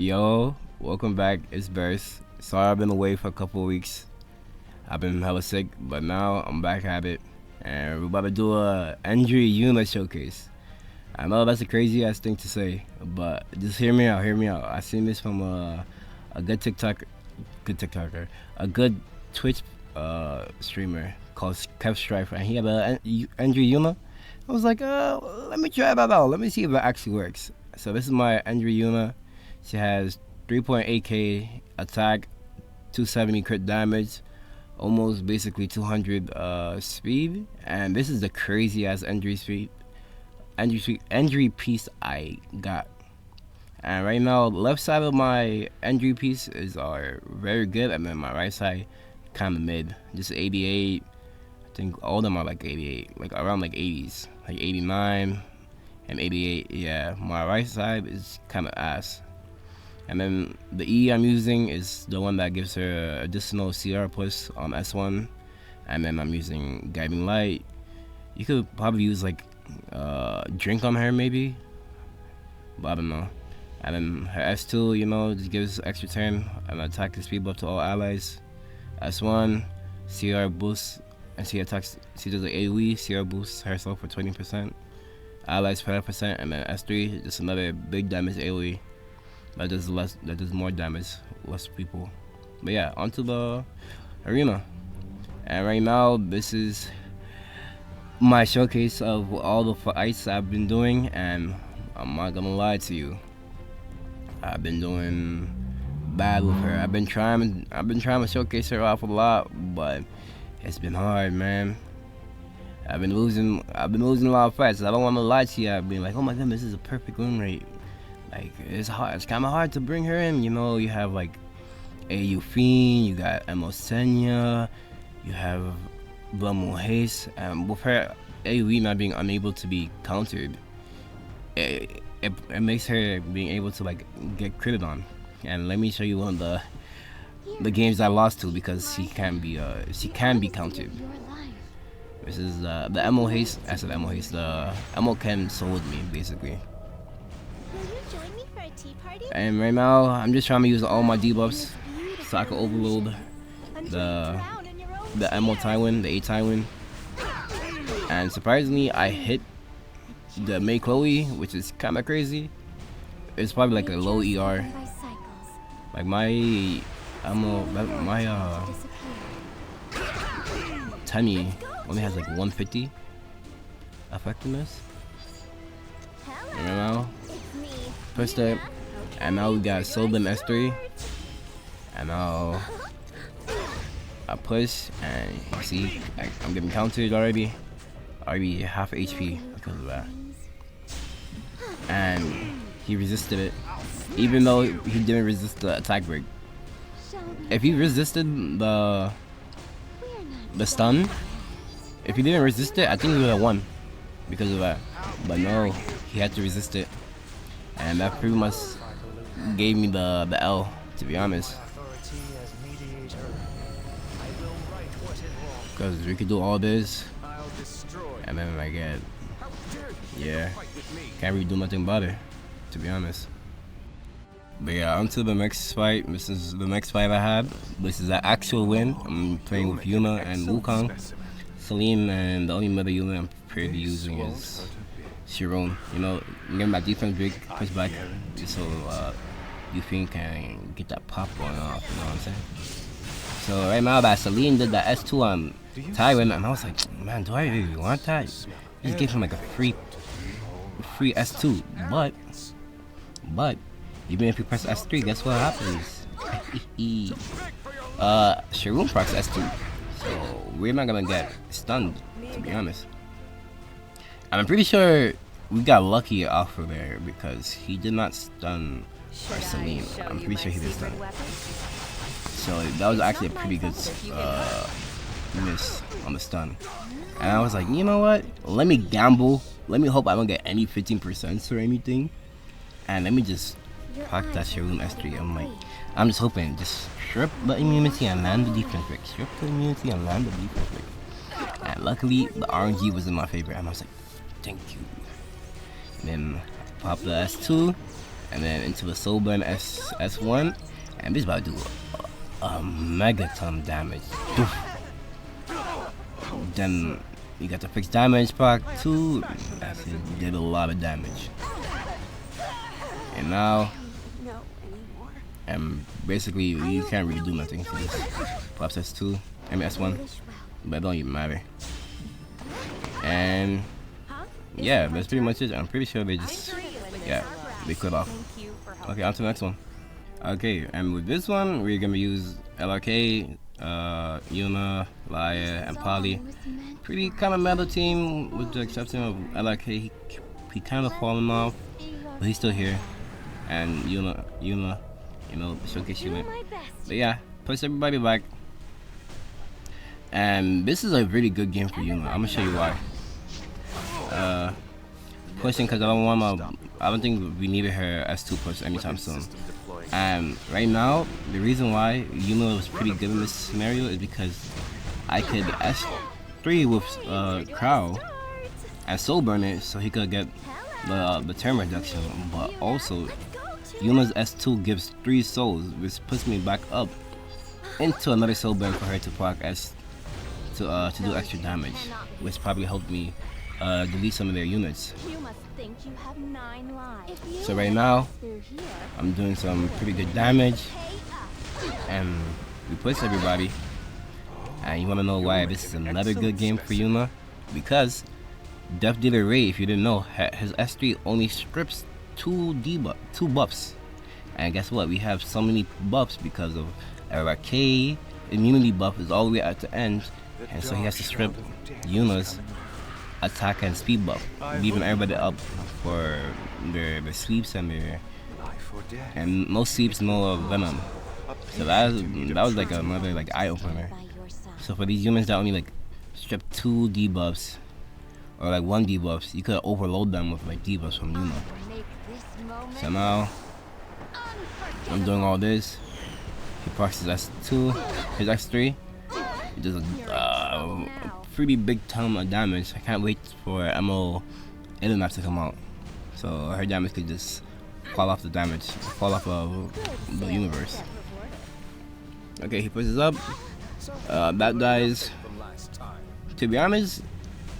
Yo, welcome back. It's Burst. Sorry I've been away for a couple of weeks. I've been hella sick, but now I'm back at it. And we're about to do a injury Yuna showcase. I know that's a crazy ass thing to say, but just hear me out. I seen this from a good TikToker, a good Twitch streamer called Kev Strife, and he had a injury Yuna. I was like, let me try that out. Let me see if it actually works. So this is my injury Yuna. She has 3.8k attack, 270 crit damage, almost basically 200 speed, and this is the crazy ass injury piece I got. And right now, left side of my injury piece is very good, and then my right side kind of mid, just 88. I think all of them are like 88, like around like 80s, like 89 and 88. Yeah, my right side is kind of ass. And then the E I'm using is the one that gives her additional CR plus on S1. And then I'm using Guiding Light. You could probably use like Drink on her maybe, but I don't know. And then her S2, you know, just gives extra turn and attack and speed buff to all allies. S1, CR boost, and she does the AoE, CR boosts herself for 20%. Allies 5%, and then S3, just another big damage AoE. That does more damage, less people. But yeah, onto the arena. And right now, this is my showcase of all the fights I've been doing, and I'm not gonna lie to you, I've been doing bad with her. I've been trying to showcase her off a lot, but it's been hard, man. I've been losing a lot of fights. I don't want to lie to you. I've been like, oh my goodness, this is a perfect win rate. Like, it's hard. It's kind of hard to bring her in. You know, you have like AU Fiend, you got Emosenia, you have Blamu Haste, and with her AoE not being unable to be countered, it makes her being able to like get critted on. And let me show you one of the games I lost to because she can be countered. This is the Emo Haste. I said Emo Haste. The Emo Ken sold me basically. And right now, I'm just trying to use all my debuffs so I can overload the Emo Tywin, the A Tywin. And surprisingly, I hit the Mei Chloe, which is kind of crazy. It's probably like a low ER. Like my Tenny only has like 150 effectiveness. And right now, pushed it. And now we got Sobin S3. And now I push, and you see I'm getting countered already. Already half HP because of that. And he resisted it, even though he didn't resist the attack break. If he resisted the stun, if he didn't resist it, I think he would have won because of that. But no, he had to resist it, and that pretty much gave me the L, to be honest. Because we could do all this, and then I get, can't really do nothing about it, to be honest. But yeah, on to the next fight. This is the next fight I had. This is an actual win. I'm playing with Yuna and Wukong. Celine, and the only mother Yuna I'm pretty using is Chiron. You know, get my defense big, push back, so you think can get that pop going off, you know what I'm saying? So right now that Celine did that S2 on Tywin, and I was like, man, do I really want that? Just gave him like a free S2, but even if you press S3, guess what happens? Sharoon procs S2, so we're not gonna get stunned, to be honest. And I'm pretty sure we got lucky off of there because he did not stun our Celine. I'm pretty sure he did stun. So that was actually a pretty good miss on the stun. And I was like, you know what? Let me gamble. Let me hope I don't get any 15% or anything. And let me just proc that Sharoon S3. I'm just hoping, just strip the immunity and land the defense break. Strip the immunity and land the defense break. And luckily, the RNG was in my favor. And I was like, thank you. And then pop the S2. and then into the soul burn S1, and this about to do a megaton damage. Then you got the fixed damage proc too. That's it, did a lot of damage. And now, basically you can't really do nothing for this. Pops S2, I mean S1, but it don't even matter. And yeah, that's pretty much it. I'm pretty sure they just, yeah, they cut off. Okay, on to the next one. Okay, and with this one, we're gonna use LRK, Yuna, Laya, and Polly. Pretty kind of meta team, with the exception of LRK. He kind of fallen off, but he's still here. And Yuna, you know, showcase Yuna. But yeah, push everybody back. And this is a really good game for Yuna. I'm gonna show you why. Pushing because I don't think we needed her S2 push anytime soon. And right now, the reason why Yuna was pretty good in this scenario is because I could S3 with Crow and soul burn it so he could get the term reduction. But also, Yuna's S2 gives 3 souls, which puts me back up into another soul burn for her to proc S to do extra damage, which probably helped me delete some of their units. So right now, I'm doing some pretty good damage, and we push everybody. And you wanna know why this is another good game for Yuna? Because Death Dealer Ray, if you didn't know, his S3 only strips 2 buffs. And guess what? We have so many buffs because of RTA. Immunity buff is all the way at the end, and so he has to strip Yuna's attack and speed buff, leaving everybody up for their sweeps and no sweeps, no venom. So that was like another like eye opener. So for these humans that only like strip 2 debuffs or like 1 debuffs, you could overload them with like debuffs from Yuna. So now I'm doing all this. He procs his S2, his S3. He does a pretty big ton of damage. I can't wait for MO Illuminati to come out, so her damage could just fall off the damage, fall off of the universe. Okay, he pushes up. That dies. To be honest,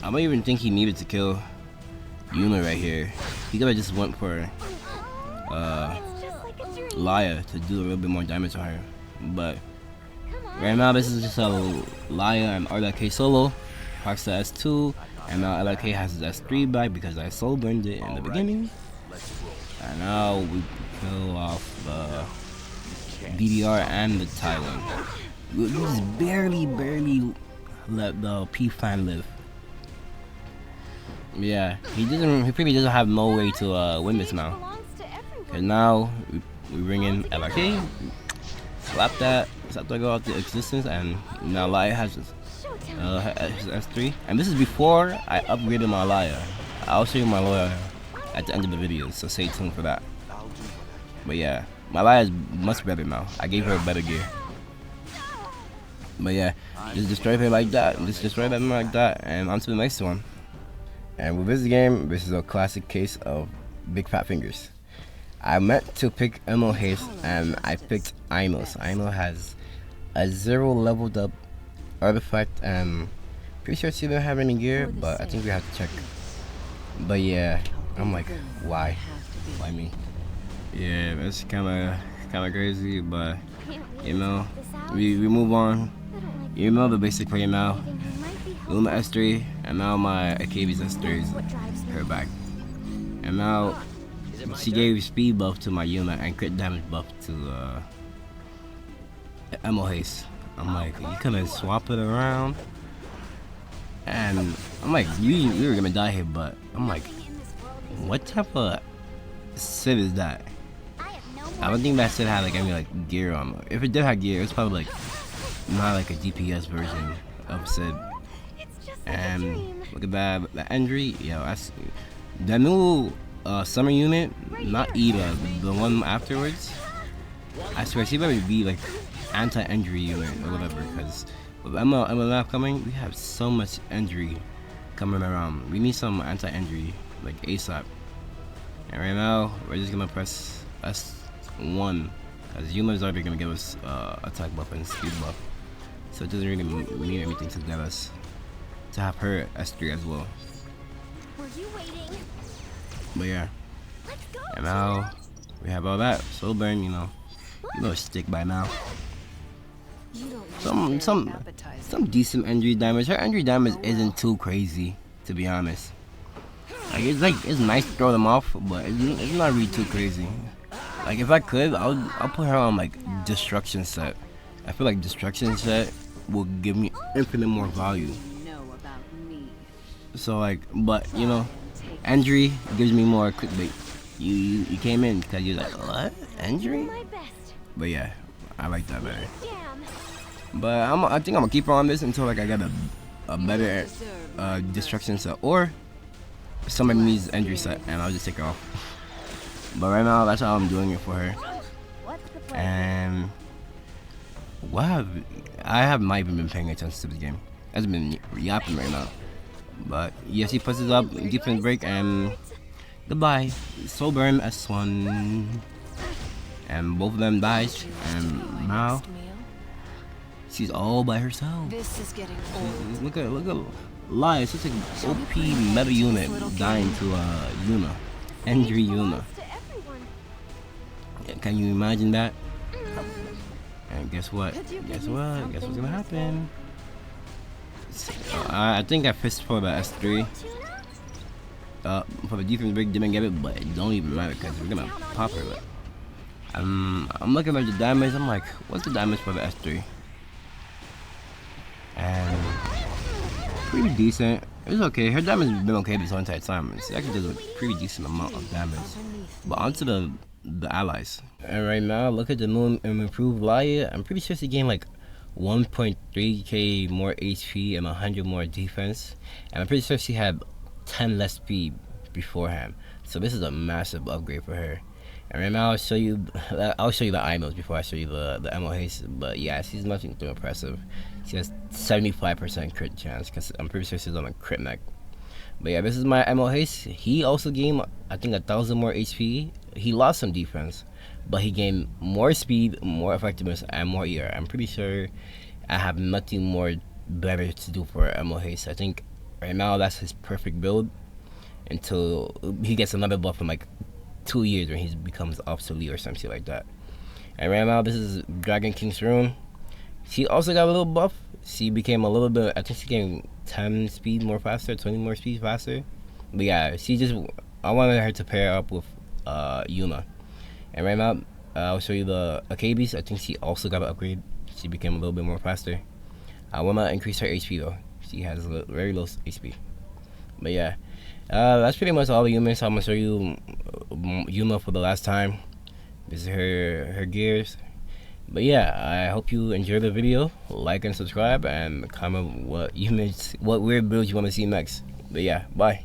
I don't even think he needed to kill Yuna right here. He could have just went for Laya to do a little bit more damage on her. But right now, this is just a Laya and RTA solo. Procs the S2, and now LRK has his S3 back because I soul burned it in the beginning. And now we kill off the BDR and the Taiwan. We just barely let the P fan live. Yeah, he pretty doesn't have no way to win this now. Cause now we bring in LRK, slap that go out the existence, and now Laya has his S3. And this is before I upgraded my Laya. I'll show you my Laya at the end of the video, so stay tuned for that. But yeah, my Laya is much better now. I gave her better gear. But yeah, just destroy her like that. Just destroy them like that, and on to the next one. And with this game, this is a classic case of big fat fingers. I meant to pick MO Haste, and I picked Ainos. Aino has a 0 leveled up artifact, and pretty sure she didn't have any gear, but I think we have to check. But yeah, I'm like, why me? Yeah, that's kind of crazy, but you know, we move on. You know the basic play now. Luna S3, and now my AKB's S3 is her back. And now she gave speed buff to my Yuna and crit damage buff to MO Haste. I'm like, you couldn't swap it around? And I'm like, we were gonna die here, but I'm like, what type of Sid is that? I don't think that Sid had like any like gear on it. If it did have gear, it's probably like not like a DPS version of Sid. And look at that, the injury, yo, that's the new summer unit, not Ida, the one afterwards. I swear she better be like anti-injury unit or whatever, because with MLF coming, we have so much injury coming around. We need some anti-injury like ASAP. And right now, we're just gonna press S1, because Yuna's already gonna give us attack buff and speed buff. So it doesn't really mean anything to get us to have her S3 as well. Were you waiting? But yeah, Let's go. and now we have all that. Slow burn, you know stick by now. You don't Some decent injury damage. Her injury damage isn't too crazy, to be honest. It's nice to throw them off, but it's not really too crazy. Like if I could, I'll put her on like destruction set. I feel like destruction set will give me infinite more value. So like, but you know, injury gives me more clickbait. You came in because you're like, what? Injury? My best. But yeah, I like that better. Damn. But I think I'm gonna keep her on this until like I get a better destruction set, or somebody needs injury set, and I'll just take her off. But right now, that's how I'm doing it for her. What's the plan? And I have not even been paying attention to this game. It's been yapping right now. But yes, he pushes up defense break, and goodbye. Soul burn S1, and both of them dies, and now she's all by herself. This is getting old. Look at Lie, it's such an OP meta unit dying to Yuna. Injury Yuna. To everyone. Can you imagine that? And guess what? Guess what's gonna happen? I think I fished for the S3. For the defense break, didn't get it, but it don't even matter because we're gonna pop her. But I'm looking at the damage. I'm like, what's the damage for the S3? And pretty decent. It was okay. Her damage has been okay this whole entire time. She actually does a pretty decent amount of damage. But onto the allies. And right now, look at the new and improved Laya. I'm pretty sure she gained like 1.3k more HP and 100 more defense. And I'm pretty sure she had 10 less speed beforehand. So this is a massive upgrade for her. And right now I'll show you the items before I show you the ammo haste. But yeah, she's nothing too impressive. She has 75% crit chance because I'm pretty sure she's on a crit mech. But yeah, this is my ammo haste. He also gained I think 1,000 more HP. He lost some defense, but he gained more speed, more effectiveness, and more ER. I'm pretty sure I have nothing more better to do for ammo haste. I think right now that's his perfect build until he gets another buff in like 2 years when he becomes obsolete or something like that. And right now this is Dragon King's Rune. She also got a little buff. She became a little bit, I think she gained 10 speed more faster, 20 more speed faster. But yeah, I wanted her to pair up with Yuna. And right now I'll show you the Akabi's. I think she also got an upgrade. She became a little bit more faster. I want to increase her HP though. She has very low HP. But yeah, that's pretty much all the humans. I'm gonna show you Yuna for the last time. This is her gears. But yeah, I hope you enjoyed the video. Like and subscribe, and comment what weird builds you want to see next. But yeah, bye.